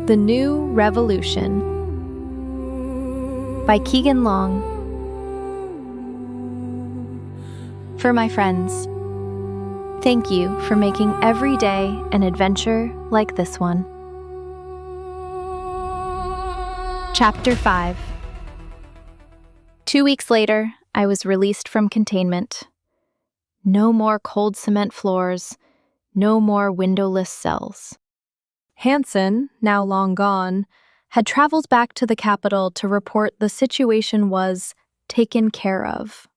The New Revolution by Keegan Long. For my friends, thank you for making every day an adventure like this one. Chapter 5. 2 weeks later, I was released from containment. No more cold cement floors, no more windowless cells. Hansen, now long gone, had traveled back to the capital to report the situation was taken care of.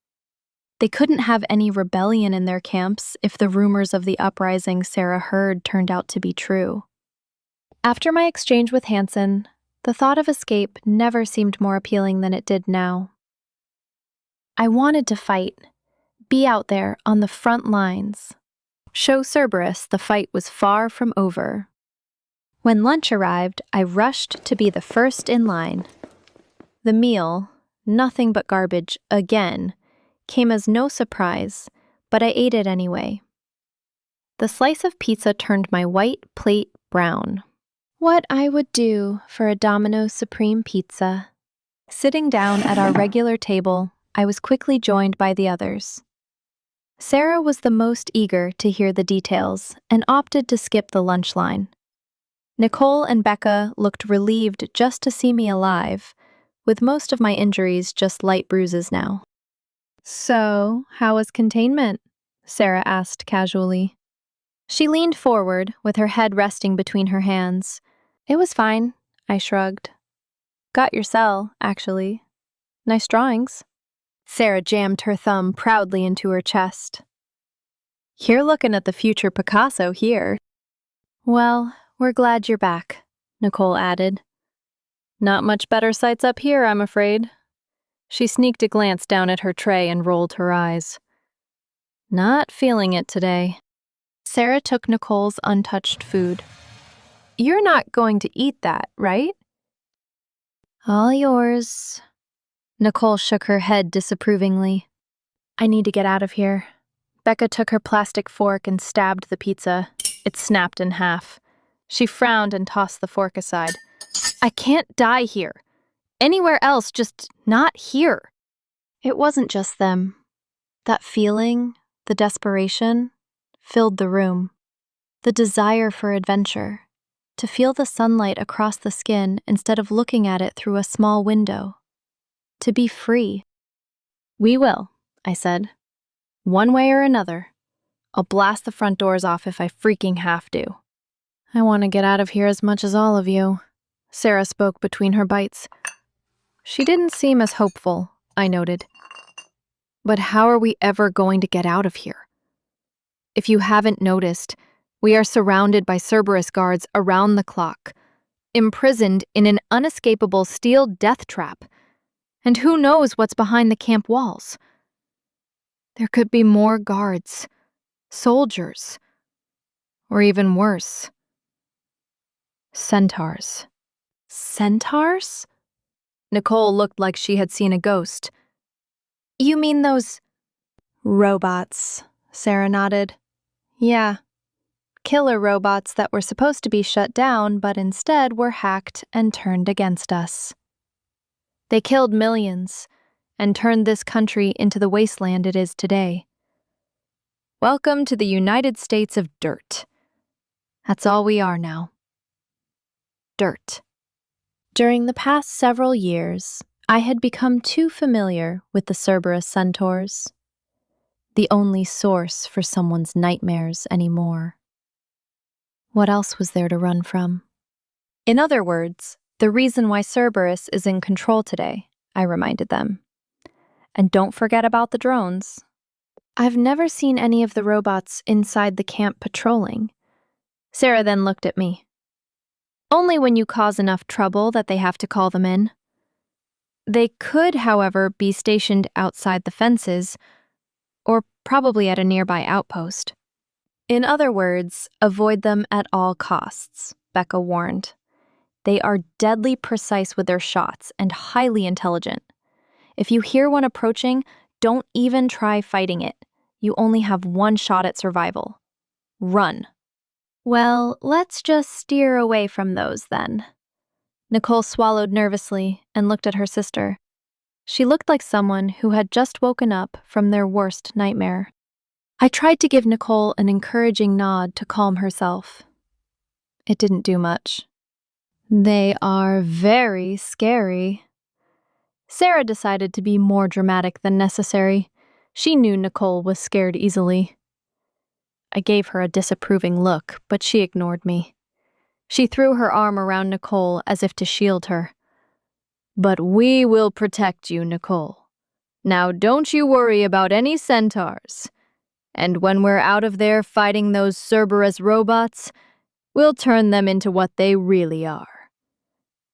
They couldn't have any rebellion in their camps if the rumors of the uprising Sarah heard turned out to be true. After my exchange with Hansen, the thought of escape never seemed more appealing than it did now. I wanted to fight, be out there on the front lines, show Cerberus the fight was far from over. When lunch arrived, I rushed to be the first in line. The meal, nothing but garbage again, came as no surprise, but I ate it anyway. The slice of pizza turned my white plate brown. What I would do for a Domino's Supreme pizza. Sitting down at our regular table, I was quickly joined by the others. Sarah was the most eager to hear the details and opted to skip the lunch line. Nicole and Becca looked relieved just to see me alive, with most of my injuries just light bruises now. "So, how was containment?" Sarah asked casually. She leaned forward, with her head resting between her hands. "It was fine," I shrugged. "Got your cell, actually. Nice drawings." Sarah jammed her thumb proudly into her chest. "You're looking at the future Picasso here." "Well, we're glad you're back," Nicole added. "Not much better sights up here, I'm afraid." She sneaked a glance down at her tray and rolled her eyes. "Not feeling it today." Sarah took Nicole's untouched food. "You're not going to eat that, right?" "All yours." Nicole shook her head disapprovingly. "I need to get out of here." Becca took her plastic fork and stabbed the pizza. It snapped in half. She frowned and tossed the fork aside. "I can't die here. Anywhere else, just not here." It wasn't just them. That feeling, the desperation, filled the room. The desire for adventure, to feel the sunlight across the skin instead of looking at it through a small window. To be free. "We will," I said. "One way or another. I'll blast the front doors off if I freaking have to." "I want to get out of here as much as all of you," Sarah spoke between her bites. She didn't seem as hopeful, I noted. "But how are we ever going to get out of here? If you haven't noticed, we are surrounded by Cerberus guards around the clock, imprisoned in an unescapable steel death trap. And who knows what's behind the camp walls? There could be more guards, soldiers, or even worse, Centaurs." "Centaurs?" Nicole looked like she had seen a ghost. "You mean those robots?" Sarah nodded. "Yeah, killer robots that were supposed to be shut down but instead were hacked and turned against us. They killed millions and turned this country into the wasteland it is today. Welcome to the United States of dirt. That's all we are now. Dirt." During the past several years, I had become too familiar with the Cerberus Centaurs, the only source for someone's nightmares anymore. What else was there to run from? In other words, the reason why Cerberus is in control today, I reminded them. And don't forget about the drones. I've never seen any of the robots inside the camp patrolling. Sarah then looked at me. Only when you cause enough trouble that they have to call them in. They could, however, be stationed outside the fences, or probably at a nearby outpost. In other words, avoid them at all costs, Becca warned. They are deadly precise with their shots and highly intelligent. If you hear one approaching, don't even try fighting it. You only have one shot at survival. Run. Well, let's just steer away from those then, Nicole swallowed nervously and looked at her sister. She looked like someone who had just woken up from their worst nightmare. I tried to give Nicole an encouraging nod to calm herself. It didn't do much. They are very scary. Sarah decided to be more dramatic than necessary. She knew Nicole was scared easily. I gave her a disapproving look, but she ignored me. She threw her arm around Nicole as if to shield her. But we will protect you, Nicole. Now don't you worry about any centaurs. And when we're out of there fighting those Cerberus robots, we'll turn them into what they really are.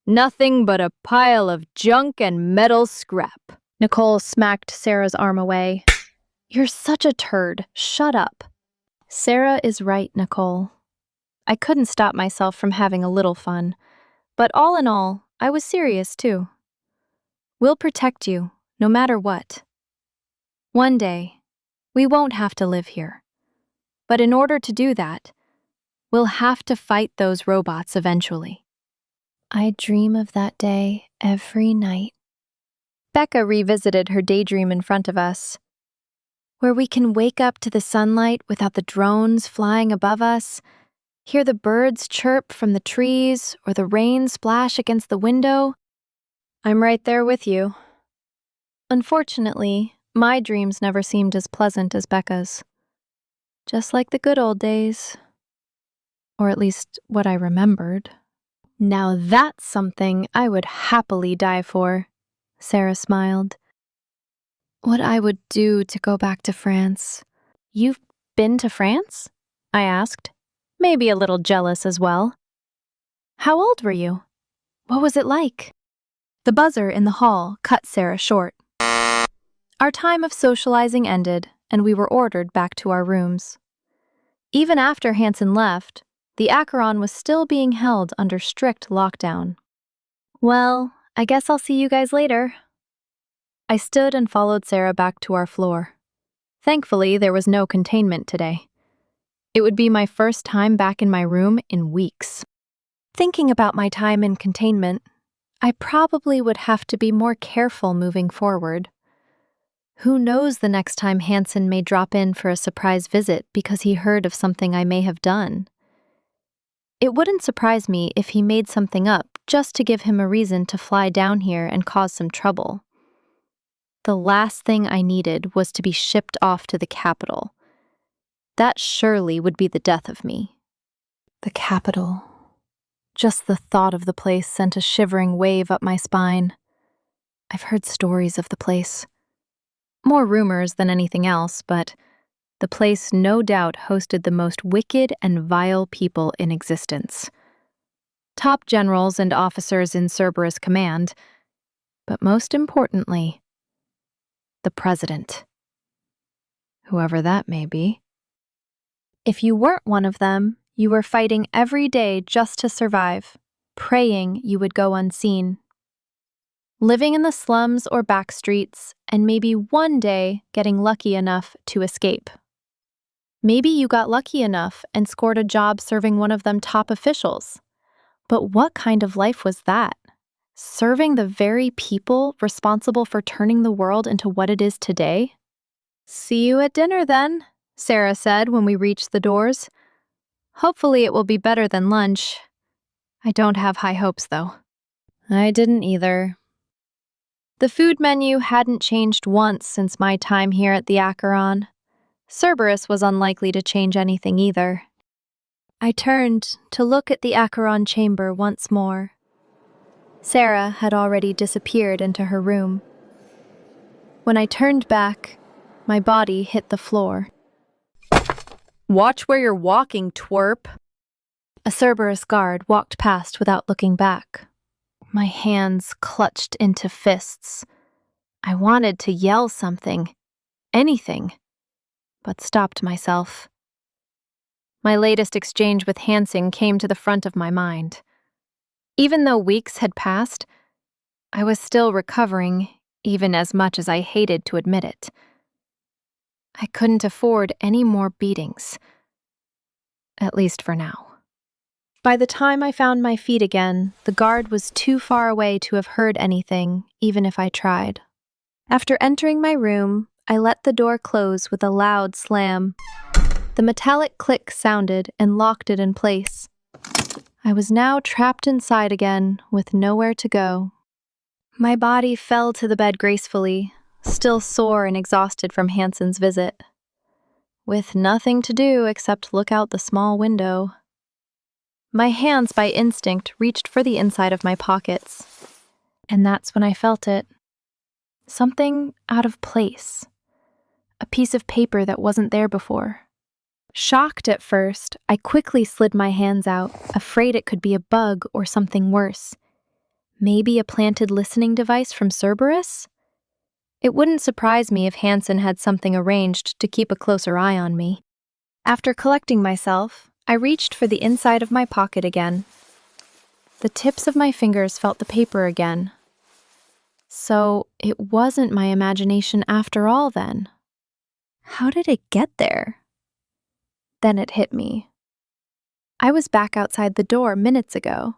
Nothing but a pile of junk and metal scrap. Nicole smacked Sarah's arm away. You're such a turd. Shut up. Sarah is right, Nicole. I couldn't stop myself from having a little fun, but all in all, I was serious too. We'll protect you, no matter what. One day, we won't have to live here. But in order to do that, we'll have to fight those robots eventually. I dream of that day every night. Becca revisited her daydream in front of us, where we can wake up to the sunlight without the drones flying above us, hear the birds chirp from the trees or the rain splash against the window. I'm right there with you. Unfortunately, my dreams never seemed as pleasant as Becca's. Just like the good old days. Or at least what I remembered. Now that's something I would happily die for, Sarah smiled. What I would do to go back to France. You've been to France? I asked, maybe a little jealous as well. How old were you? What was it like? The buzzer in the hall cut Sarah short. Our time of socializing ended, and we were ordered back to our rooms. Even after Hansen left, the Acheron was still being held under strict lockdown. Well, I guess I'll see you guys later. I stood and followed Sarah back to our floor. Thankfully, there was no containment today. It would be my first time back in my room in weeks. Thinking about my time in containment, I probably would have to be more careful moving forward. Who knows the next time Hansen may drop in for a surprise visit because he heard of something I may have done. It wouldn't surprise me if he made something up just to give him a reason to fly down here and cause some trouble. The last thing I needed was to be shipped off to the capital. That surely would be the death of me. The capital. Just the thought of the place sent a shivering wave up my spine. I've heard stories of the place. More rumors than anything else, but the place no doubt hosted the most wicked and vile people in existence. Top generals and officers in Cerberus command, but most importantly, the president. Whoever that may be. If you weren't one of them, you were fighting every day just to survive, praying you would go unseen. Living in the slums or back streets, and maybe one day getting lucky enough to escape. Maybe you got lucky enough and scored a job serving one of them top officials. But what kind of life was that? Serving the very people responsible for turning the world into what it is today? See you at dinner then, Sarah said when we reached the doors. Hopefully it will be better than lunch. I don't have high hopes, though. I didn't either. The food menu hadn't changed once since my time here at the Acheron. Cerberus was unlikely to change anything either. I turned to look at the Acheron chamber once more. Sarah had already disappeared into her room. When I turned back, my body hit the floor. Watch where you're walking, twerp. A Cerberus guard walked past without looking back. My hands clutched into fists. I wanted to yell something, anything, but stopped myself. My latest exchange with Hansen came to the front of my mind. Even though weeks had passed, I was still recovering, even as much as I hated to admit it. I couldn't afford any more beatings. At least for now. By the time I found my feet again, the guard was too far away to have heard anything, even if I tried. After entering my room, I let the door close with a loud slam. The metallic click sounded and locked it in place. I was now trapped inside again, with nowhere to go. My body fell to the bed gracefully, still sore and exhausted from Hansen's visit, with nothing to do except look out the small window. My hands, by instinct, reached for the inside of my pockets, and that's when I felt it. Something out of place. A piece of paper that wasn't there before. Shocked at first, I quickly slid my hands out, afraid it could be a bug or something worse. Maybe a planted listening device from Cerberus? It wouldn't surprise me if Hansen had something arranged to keep a closer eye on me. After collecting myself, I reached for the inside of my pocket again. The tips of my fingers felt the paper again. So it wasn't my imagination after all then. How did it get there? Then it hit me. I was back outside the door minutes ago.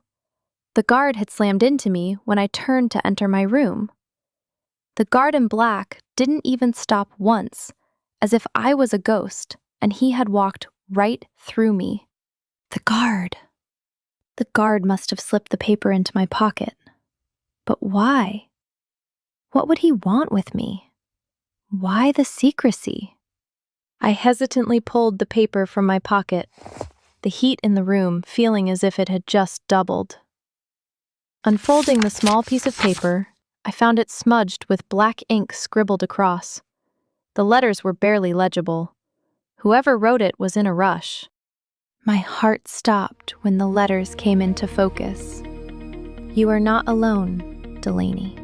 The guard had slammed into me when I turned to enter my room. The guard in black didn't even stop once, as if I was a ghost and he had walked right through me. The guard. The guard must have slipped the paper into my pocket. But why? What would he want with me? Why the secrecy? I hesitantly pulled the paper from my pocket, the heat in the room feeling as if it had just doubled. Unfolding the small piece of paper, I found it smudged with black ink scribbled across. The letters were barely legible. Whoever wrote it was in a rush. My heart stopped when the letters came into focus. You are not alone, Delaney.